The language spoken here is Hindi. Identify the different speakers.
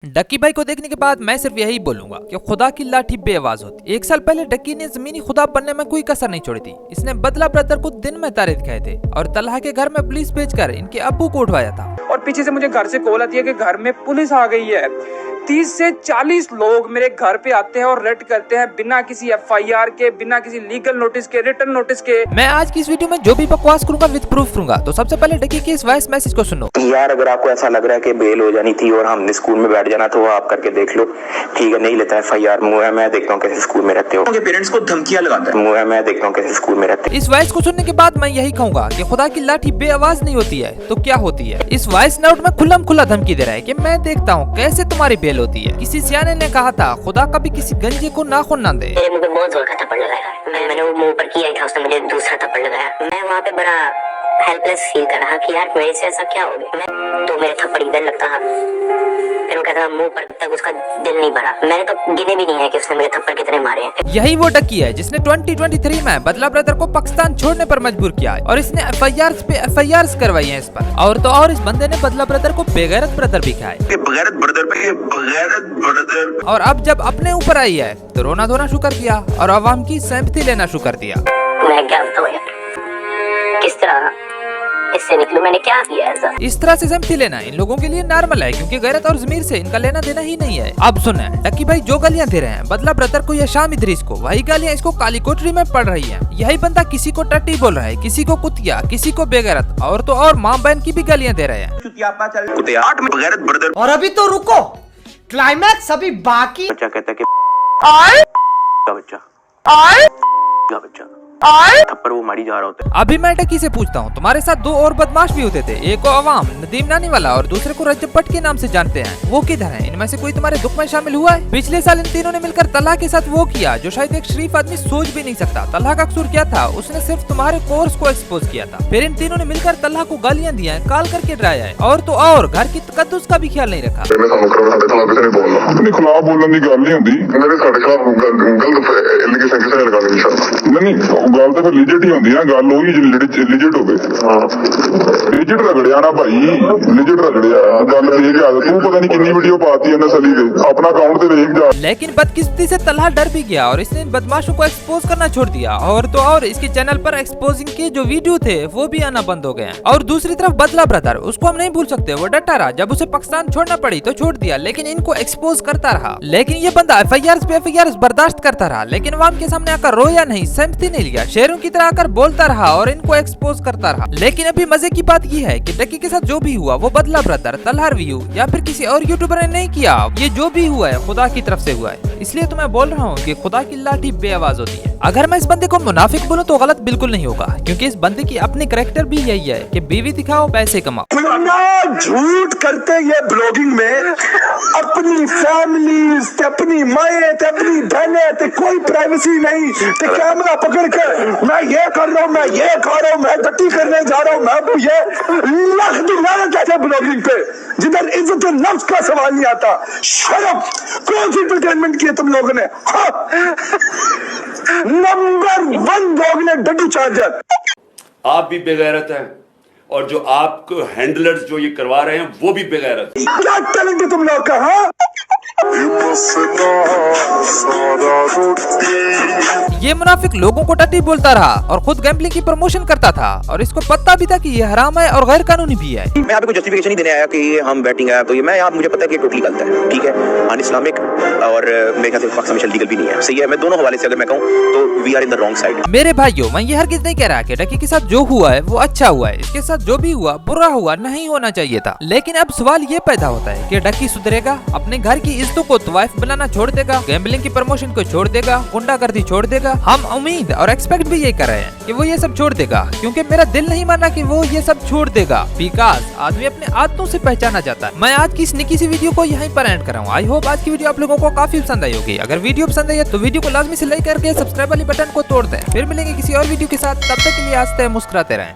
Speaker 1: डक्की भाई को देखने के बाद मैं सिर्फ यही बोलूंगा कि खुदा की लाठी बेआवाज होती। 1 साल पहले डक्की ने जमीनी खुदा बनने में कोई कसर नहीं छोड़ी थी। इसने बदला ब्रदर को दिन में तारे दिखाए थे और तलहा के घर में पुलिस भेजकर इनके अब्बू को उठवाया था।
Speaker 2: और पीछे से मुझे घर से कॉल आती है कि घर में पुलिस आ गई है। 30 से 40 लोग मेरे घर पे आते हैं और रेड करते हैं बिना किसी FIR के, बिना किसी लीगल नोटिस के, रिटर्न नोटिस के।
Speaker 1: मैं आज की इस वीडियो में जो भी बकवास करूंगा विद प्रूफ करूंगा। तो सबसे पहले डक्की के इस वॉइस मैसेज को सुनो।
Speaker 3: यार अगर आपको ऐसा लग रहा है कि बेल हो जानी थी और हमने स्कूल में बैठ जाना तो वो आप करके देख लो, ठीक है। नहीं लेता FIR, मुँह है, मैं देखता हूँ कैसे स्कूल में रहते हो। पेरेंट्स को धमकियां लगाता है, मुँह है, मैं देखता हूँ कैसे स्कूल में रहते।
Speaker 1: इस वॉइस को सुनने के बाद मैं यही कहूंगा कि खुदा की लाठी बेआवाज नहीं होती है तो क्या होती है। इस वॉइस नोट में खुल्लम खुला धमकी दे रहा है कि मैं देखता हूँ कैसे तुम्हारी बेल होती है। किसी सियाने ने कहा था खुदा कभी किसी गंजे को नाखून ना दे।
Speaker 4: मेरे मुंह पे बहुत जोर का थप्पड़ लगाया। मैंने वो मुंह पर किया ही था, उसने मुझे दूसरा थप्पड़ लगाया। मैं वहाँ पे बड़ा हेल्पलेस फील कर रहा कि यार मेरे से ऐसा क्या हो गया। मैं तो मेरे थप्पड़ इधर लगता था, फिर वो कहता मुंह पर, तक उसका दिल नहीं भरा। मैंने तो गिने भी नहीं है कि उसने मेरे थप्पड़ कितने मारे हैं।
Speaker 1: यही वो डक्की है जिसने 2023 में बदला ब्रदर को पाकिस्तान छोड़ने पर मजबूर किया है और इसने FIRs पे FIRs करवाई है इस पर। और तो और इस बंदे ने बदला ब्रदर को बेगैरत ब्रदर भी कहा है।
Speaker 3: बेगैरत ब्रदर।
Speaker 1: और अब जब अपने ऊपर आई है तो रोना धोना शुरू कर दिया और अवाम की सहमति लेना शुरू कर दिया।
Speaker 4: मैं क्या बताऊं यार, किस तरह इससे निकलूं, मैंने क्या किया ऐसा।
Speaker 1: इस तरह से सहमति लेना इन लोगों के लिए नॉर्मल है क्योंकि गैरत और ज़मीर से इनका लेना देना ही नहीं है। अब सुने, डक्की भाई जो गालियां दे रहे हैं बदला ब्रदर को या शाम इदरीस को, वही गालियां इसको काली कोठरी में पड़ रही है। यही बंदा किसी को टट्टी बोल रहा है, किसी को कुतिया, किसी को बेगैरत और तो और माँ बहन की भी गालियां दे रहे हैं।
Speaker 5: और अभी तो रुको, क्लाइमैक्स अभी बाकी।
Speaker 3: बच्चा कहता है कि बच्चा थप्पड़ वो मारी जा रहा होता है।
Speaker 1: अभी मैं डक्की से पूछता हूँ, तुम्हारे साथ 2 और बदमाश भी होते थे, एक को अवाम नदीम नानी वाला और दूसरे को रजब भट्ट के नाम से जानते हैं। वो किधर है? इनमें से कोई तुम्हारे दुख में शामिल हुआ है? पिछले साल इन तीनों ने मिलकर तलहा के साथ वो किया जो शायद एक शरीफ आदमी सोच भी नहीं सकता। तलहा का कसूर क्या था? उसने सिर्फ तुम्हारे कोर्स को एक्सपोज किया था। फिर इन तीनों ने मिलकर तलहा को गालियां दी है, काल करके डराया है और तो और घर की तकद्दुस का भी ख्याल नहीं रखा।
Speaker 6: ਗੱਲ ਉਹੀ ਲਿਜਟ ਹੋ ਗਏ। ਲਿਜਟ ਰਗੜਿਆ ਨਾ ਭਾਈ, ਲਿਜਟ ਰਗੜਿਆ ਗੱਲ ਫੇਕ ਆ। ਤੂੰ ਪਤਾ ਨਹੀਂ ਕਿੰਨੀ ਵੀਡੀਓ ਪਾਤੀ ਇਹਨਾਂ ਸਲੀ ਦੇ, अपना अकाउंट पे देख जा।
Speaker 1: लेकिन बदकिस्मती से तलहा डर भी गया और इसने इन बदमाशों को एक्सपोज करना छोड़ दिया और तो और इसके चैनल पर एक्सपोजिंग के जो वीडियो थे वो भी आना बंद हो गए। और दूसरी तरफ बदला ब्रदर, उसको हम नहीं भूल सकते, वो डटा रहा। जब उसे पाकिस्तान छोड़ना पड़ी तो छोड़ दिया, लेकिन इनको एक्सपोज करता रहा। लेकिन ये बंदा FIRs पे FIRs बर्दाश्त करता रहा, लेकिन अवाम के सामने आकर रोया नहीं, सहमति नहीं लिया, शेरों की तरह आकर बोलता रहा और इनको एक्सपोज करता रहा। लेकिन अभी मजे की बात ये है कि डक्की के साथ जो भी हुआ वो बदला ब्रदर, तलहा रिव्यू या फिर किसी और यूट्यूबर ने नहीं किया। ये जो भी हुआ है खुदा की तरफ से हुआ है। इसलिए तो मैं बोल रहा हूँ कि खुदा की लाठी बेआवाज होती है। अगर मैं इस बंदे को मुनाफिक बोलूं तो गलत बिल्कुल नहीं होगा क्योंकि इस बंदे की अपनी कैरेक्टर भी यही है कि बीवी दिखाओ पैसे कमाओ।
Speaker 7: झूठ करते ये ब्लॉगिंग में, अपनी फैमिली, अपनी माए, अपनी बहने, कोई प्राइवेसी नहीं। कैमरा पकड़ कर मैं ये कर रहा हूँ, मैं ये खा रहा हूँ, मैं गट्टी करने जा रहा हूँ, मैं ये लाख दिलाना कहते ब्लॉगिंग पे, जिधर इज्जत नफ्स का सवाल नहीं आता। शर्म, कौन सी एंटरटेनमेंट किया तुम लोगों ने? नंबर 1 लोग ने डड्डू चार्जर।
Speaker 8: आप भी बेगैरत हैं और जो आपको हैंडलर्स जो ये करवा रहे हैं वो भी बेगैरत।
Speaker 7: क्या टैलेंट है तुम लोग का? हाँ,
Speaker 1: ये मुनाफिक लोगों को टट्टी बोलता रहा और खुद गैम्बलिंग की प्रमोशन करता था और इसको पता भी था कि ये हराम है और गैर कानूनी भी है।
Speaker 3: मैं यहाँ पे कोई जस्टिफिकेशन नहीं देने आया कि हम बैटिंग आया तो ये, मैं यहाँ मुझे पता है कि टोटली गलत है, ठीक है, अनइस्लामिक और मेरे ख्याल से पाकिस्तान में लीगल भी नहीं है। सही है, मैं दोनों हवाले से अगर मैं कहूँ तो we are in the wrong side.
Speaker 1: मेरे भाइयों, मैं ये हरगिज नहीं कह रहा कि डक्की के साथ जो हुआ है वो अच्छा हुआ है। इसके साथ जो भी हुआ बुरा हुआ, नहीं होना चाहिए था। लेकिन अब सवाल ये पैदा होता है कि डक्की सुधरेगा, अपने घर की इज्जतों को तवाइफ बनाना छोड़ देगा, गैम्बलिंग की प्रमोशन को छोड़ देगा, गुंडागर्दी छोड़ देगा? हम उम्मीद और एक्सपेक्ट भी ये कर रहे हैं कि वो ये सब छोड़ देगा, क्योंकि मेरा दिल नहीं माना कि वो ये सब छोड़ देगा। बिकॉज़ आदमी अपने आदतों से पहचाना जाता है। मैं आज की इस निकी सी वीडियो को यहीं पर एंड कर रहा हूँ। आई होप आज की वीडियो आप लोगों को काफी पसंद आई होगी। अगर वीडियो पसंद आई है तो वीडियो को लाजमी से लाइक करके सब्सक्राइब वाली बटन को तोड़ दें। फिर मिलेंगे किसी और वीडियो के साथ, तब तक के लिए हंसते मुस्कुराते रहें।